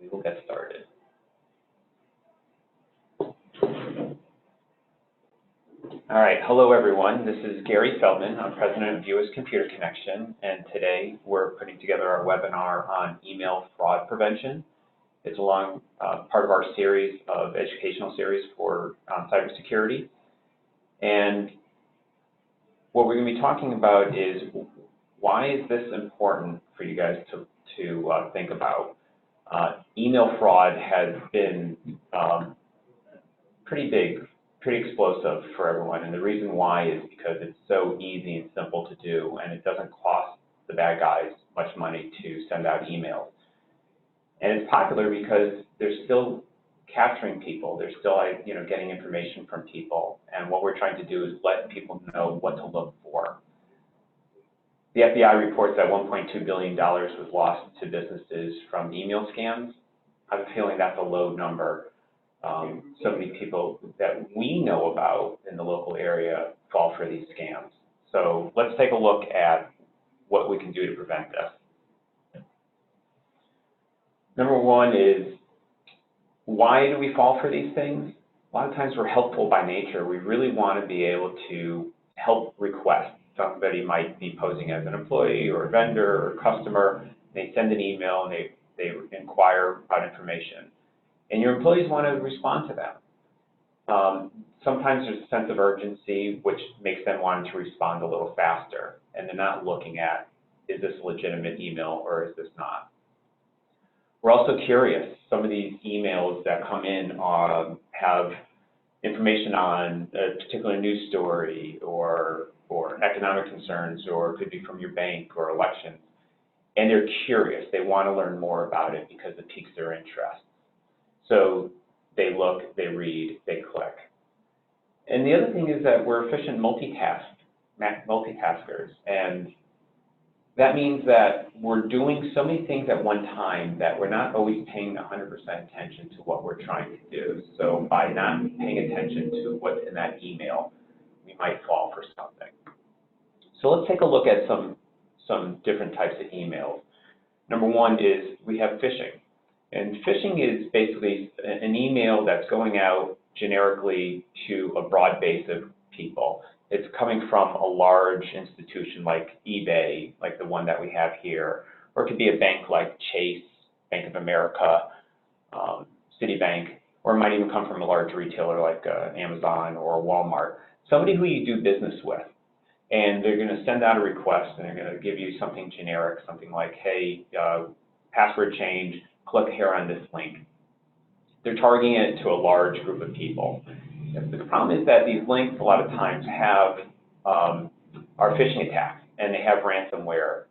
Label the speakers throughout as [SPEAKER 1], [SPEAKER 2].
[SPEAKER 1] We will get started. All right, hello everyone. This is Gary Feldman. I'm president of US Computer Connection, and today we're putting together our webinar on email fraud prevention. It's along part of our series of educational series for cybersecurity. And what we're going to be talking about is why is this important for you guys to think about. Email fraud has been pretty big, pretty explosive for everyone, and the reason why is because it's so easy and simple to do, and it doesn't cost the bad guys much money to send out emails. And it's popular because they're still capturing people, they're still getting information from people, and what we're trying to do is let people know what to look for. The FBI reports that $1.2 billion was lost to businesses from email scams. I have a feeling that's a low number. So many people that we know about in the local area fall for these scams. So let's take a look at what we can do to prevent this. Number one is, why do we fall for these things? A lot of times we're helpful by nature. We really want to be able to help request. Somebody might be posing as an employee or a vendor or customer. They send an email and they inquire about information. And your employees want to respond to them. Sometimes there's a sense of urgency, which makes them want to respond a little faster. And they're not looking at, is this a legitimate email or is this not? We're also curious. Some of these emails that come in have information on a particular news story or economic concerns, or it could be from your bank or elections. And they're curious. They want to learn more about it because it piques their interest. So they look, they read, they click. And the other thing is that we're efficient multitaskers. And that means that we're doing so many things at one time that we're not always paying 100% attention to what we're trying to do. So by not paying attention to what's in that email, we might fall for something. So let's take a look at some different types of emails. Number one is we have phishing. And phishing is basically an email that's going out generically to a broad base of people. It's coming from a large institution like eBay, like the one that we have here, or it could be a bank like Chase, Bank of America, Citibank, or it might even come from a large retailer like Amazon or Walmart, somebody who you do business with. And they're going to send out a request, and they're going to give you something generic, something like, hey, password change, click here on this link. They're targeting it to a large group of people. The problem is that these links a lot of times are phishing attacks, and they have ransomware.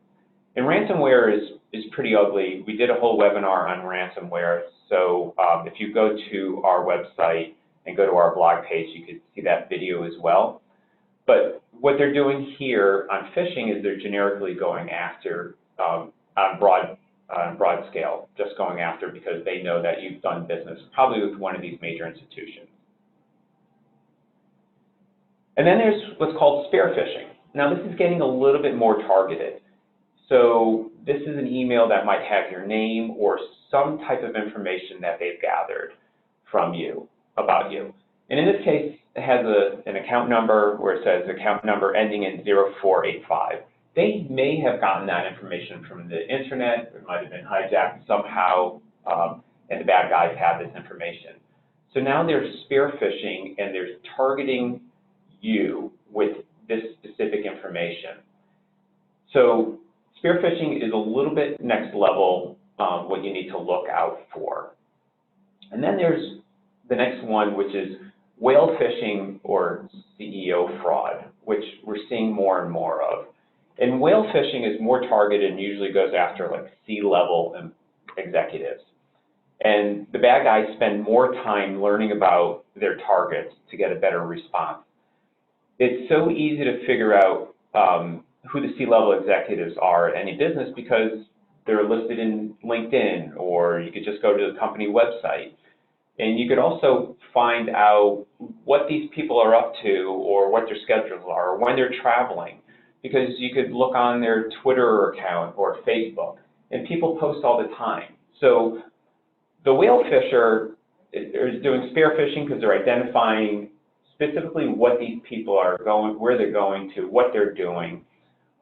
[SPEAKER 1] And ransomware is pretty ugly. We did a whole webinar on ransomware, so if you go to our website and go to our blog page, you can see that video as well. But what they're doing here on phishing is they're generically going after on broad scale, just going after because they know that you've done business probably with one of these major institutions. And then there's what's called spearfishing. Now this is getting a little bit more targeted. So this is an email that might have your name or some type of information that they've gathered from you, about you. And in this case, it has an account number where it says account number ending in 0485. They may have gotten that information from the internet, it might have been hijacked somehow, and the bad guys have this information. So now they're spearfishing and they're targeting you with this specific information. So spearfishing is a little bit next level, what you need to look out for. And then there's the next one, which is whalefishing or CEO fraud, which we're seeing more and more of. And whalefishing is more targeted and usually goes after like C-level executives. And the bad guys spend more time learning about their targets to get a better response. It's so easy to figure out who the C-level executives are at any business because they're listed in LinkedIn, or you could just go to the company website. And you could also find out what these people are up to or what their schedules are or when they're traveling, because you could look on their Twitter account or Facebook, and people post all the time. So The whale fisher is doing spearfishing because they're identifying specifically what these people are going, where they're going to, what they're doing,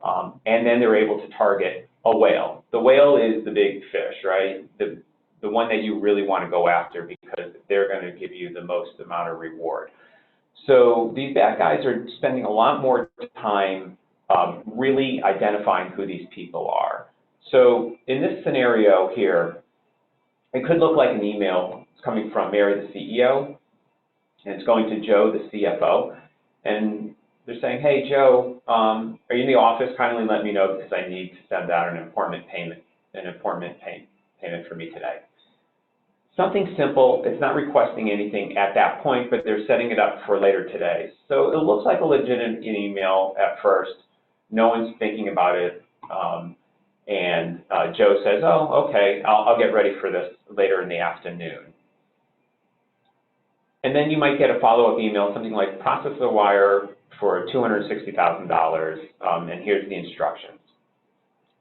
[SPEAKER 1] and then they're able to target a whale. The whale is the big fish, right? The one that you really want to go after because they're going to give you the most amount of reward. So these bad guys are spending a lot more time really identifying who these people are. So in this scenario here, it could look like an email coming from Mary, the CEO, and it's going to Joe, the CFO, and they're saying, hey, Joe, are you in the office? Kindly let me know because I need to send out an appointment payment for me today. Something simple. It's not requesting anything at that point, but they're setting it up for later today. So it looks like a legitimate email at first. No one's thinking about it. And Joe says, oh, okay, I'll get ready for this later in the afternoon. And then you might get a follow-up email, something like process the wire for $260,000, and here's the instructions.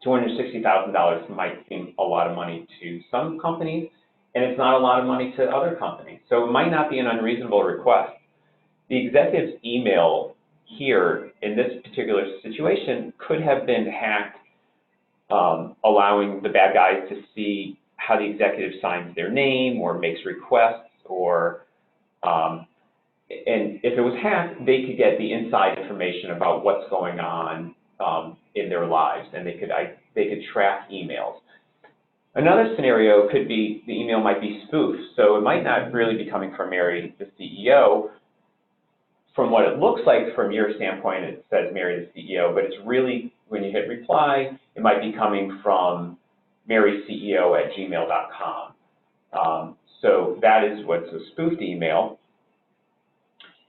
[SPEAKER 1] $260,000 might seem a lot of money to some companies, and it's not a lot of money to other companies. So it might not be an unreasonable request. The executive's email here in this particular situation could have been hacked, allowing the bad guys to see how the executive signs their name or makes requests, or and if it was hacked, they could get the inside information about what's going on in their lives, and they could track emails. Another scenario could be the email might be spoofed, so it might not really be coming from Mary, the CEO. From what it looks like from your standpoint, it says Mary, the CEO, but it's really, when you hit reply, it might be coming from maryceo@gmail.com. So that is what's a spoofed email.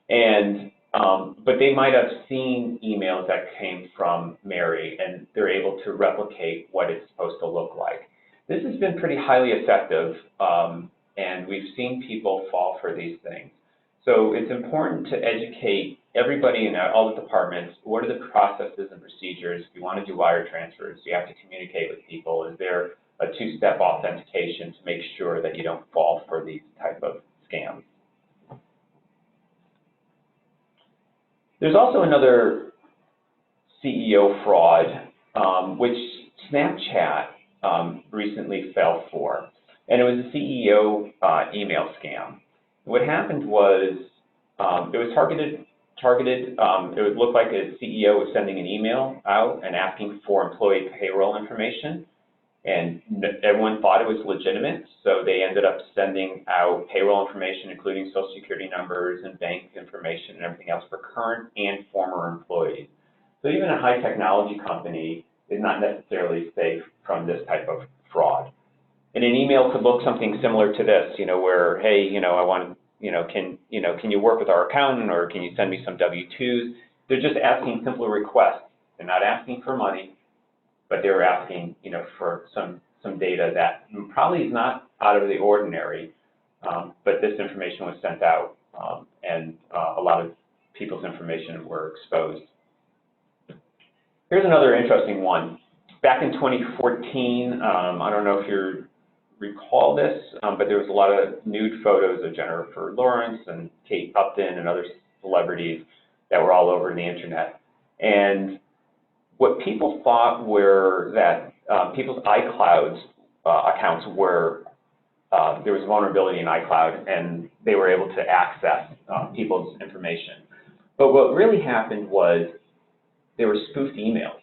[SPEAKER 1] And but they might have seen emails that came from Mary, and they're able to replicate what it's supposed to look like. This has been pretty highly effective, and we've seen people fall for these things. So it's important to educate everybody in all the departments. What are the processes and procedures? If you want to do wire transfers, you have to communicate with people. Is there a two-step authentication to make sure that you don't fall for these type of scams? There's also another CEO fraud, which Snapchat recently fell for, and it was a CEO email scam. What happened was it was targeted. It would look like a CEO was sending an email out and asking for employee payroll information, and everyone thought it was legitimate, so they ended up sending out payroll information, including Social Security numbers and bank information and everything else for current and former employees. So even a high technology company is not necessarily safe from this type of fraud. And an email could look something similar to this, where, hey, I want, can you work with our accountant, or can you send me some W-2s? They're just asking simple requests. They're not asking for money, but they were asking, for some data that probably is not out of the ordinary, but this information was sent out, and a lot of people's information were exposed. Here's another interesting one. Back in 2014, I don't know if you recall this, but there was a lot of nude photos of Jennifer Lawrence and Kate Upton and other celebrities that were all over the internet. And what people thought were that people's iCloud accounts were, there was a vulnerability in iCloud, and they were able to access people's information. But what really happened was they were spoofed emails.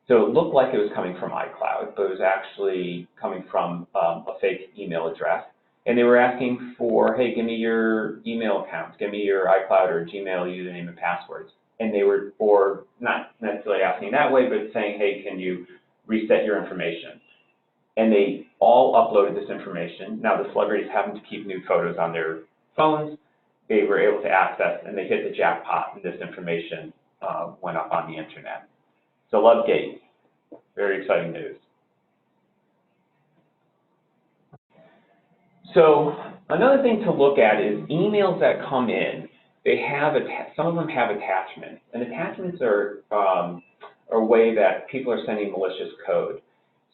[SPEAKER 1] So it looked like it was coming from iCloud, but it was actually coming from a fake email address. And they were asking for, hey, give me your email accounts, give me your iCloud or Gmail username and passwords. And they were, or not necessarily asking that way, but saying, hey, can you reset your information? And they all uploaded this information. Now the celebrities happened to keep nude photos on their phones. They were able to access, and they hit the jackpot, and this information went up on the internet. So Lovegate, very exciting news. So another thing to look at is emails that come in. They have some of them have attachments, and attachments are a way that people are sending malicious code.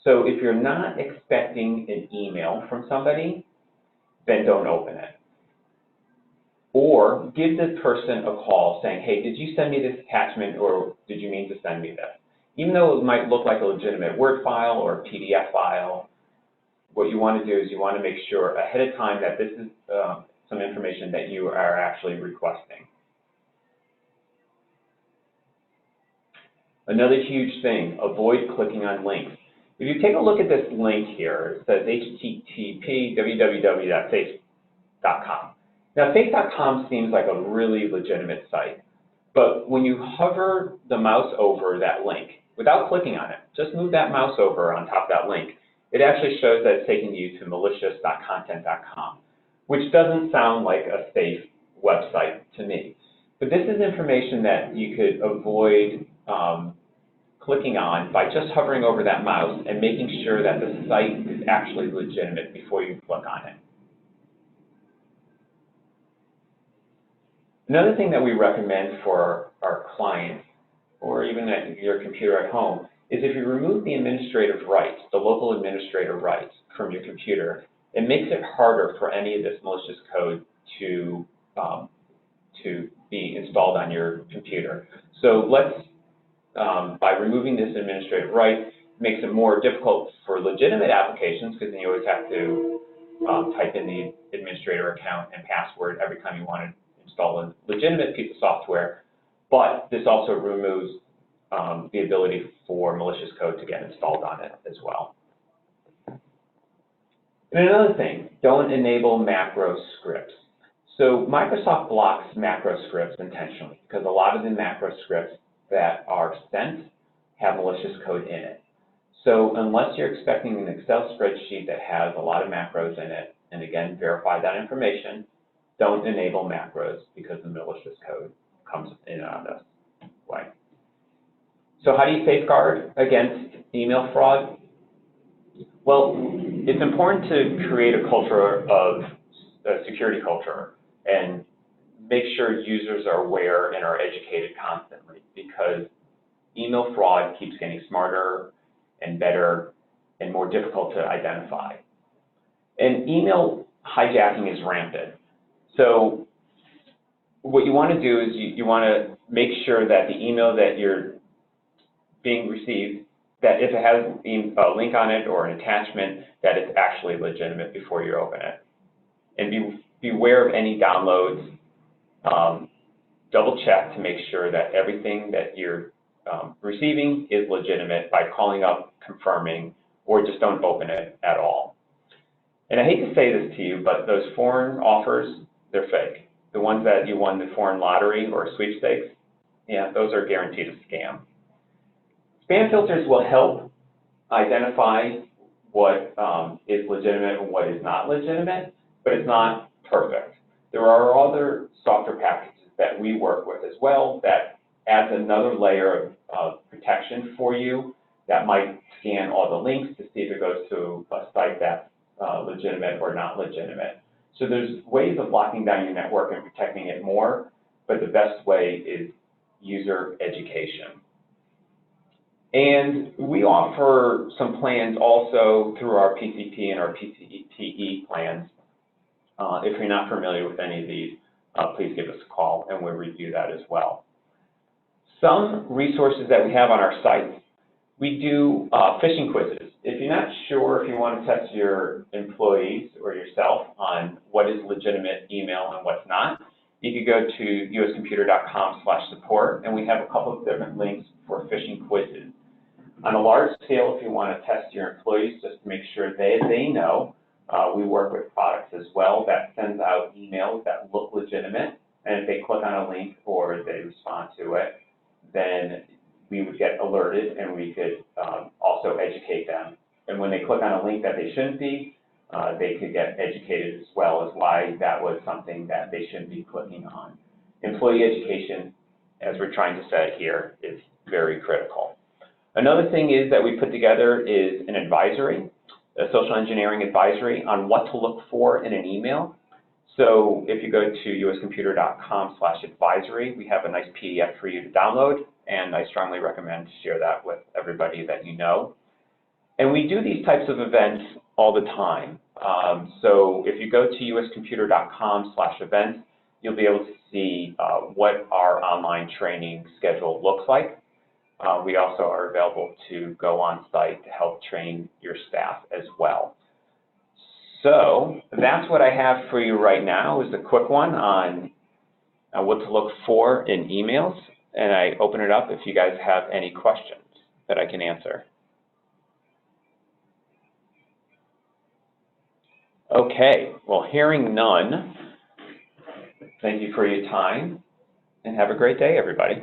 [SPEAKER 1] So if you're not expecting an email from somebody, then don't open it. Or give this person a call saying, hey, did you send me this attachment or did you mean to send me this? Even though it might look like a legitimate Word file or a PDF file, what you want to do is you want to make sure ahead of time that this is some information that you are actually requesting. Another huge thing, avoid clicking on links. If you take a look at this link here, it says http www.face.com. Now, face.com seems like a really legitimate site, but when you hover the mouse over that link, without clicking on it, just move that mouse over on top of that link, it actually shows that it's taking you to malicious.content.com, which doesn't sound like a safe website to me. But this is information that you could avoid clicking on by just hovering over that mouse and making sure that the site is actually legitimate before you click on it. Another thing that we recommend for our clients, or even at your computer at home, is if you remove the administrative rights, the local administrator rights from your computer, it makes it harder for any of this malicious code to be installed on your computer. So by removing this administrative right, it makes it more difficult for legitimate applications, because then you always have to type in the administrator account and password every time you want to install a legitimate piece of software. But this also removes the ability for malicious code to get installed on it as well. And another thing, don't enable macro scripts. So Microsoft blocks macro scripts intentionally because a lot of the macro scripts that are sent have malicious code in it. So unless you're expecting an Excel spreadsheet that has a lot of macros in it, and again, verify that information, don't enable macros because the malicious code comes in on this way. So how do you safeguard against email fraud? Well, it's important to create a culture of a security culture and make sure users are aware and are educated constantly, because email fraud keeps getting smarter and better and more difficult to identify. And email hijacking is rampant. So what you want to do is you want to make sure that the email that you're being received, that if it has a link on it or an attachment, that it's actually legitimate before you open it. And beware of any downloads. Double check to make sure that everything that you're receiving is legitimate by calling up, confirming, or just don't open it at all. And I hate to say this to you, but those foreign offers, they're fake. The ones that you won the foreign lottery or sweepstakes, yeah, those are guaranteed a scam. Spam filters will help identify what is legitimate and what is not legitimate, but it's not perfect. There are other software packages that we work with as well that adds another layer of protection for you that might scan all the links to see if it goes to a site that's legitimate or not legitimate. So there's ways of locking down your network and protecting it more, but the best way is user education. And we offer some plans also through our PCP and our PCTE plans. If you're not familiar with any of these, please give us a call and we'll review that as well. Some resources that we have on our site, we do phishing quizzes. If you're not sure if you want to test your employees or yourself on what is legitimate email and what's not, you could go to uscomputer.com/support, and we have a couple of different links for phishing quizzes. On a large scale, if you want to test your employees just to make sure they know, we work with products as well that sends out emails that look legitimate, and if they click on a link or they respond to it, then we would get alerted and we could also educate them. And when they click on a link that they shouldn't be, they could get educated as well as why that was something that they shouldn't be clicking on. Employee education, as we're trying to say here, is very critical. Another thing is that we put together is an advisory, a social engineering advisory on what to look for in an email. So if you go to uscomputer.com/advisory, we have a nice PDF for you to download, and I strongly recommend to share that with everybody that you know. And we do these types of events all the time. So if you go to uscomputer.com/events, you'll be able to see what our online training schedule looks like. We also are available to go on site to help train your staff as well. So that's what I have for you right now, is a quick one on what to look for in emails. And I open it up if you guys have any questions that I can answer. Okay, well, hearing none, thank you for your time, and have a great day, everybody.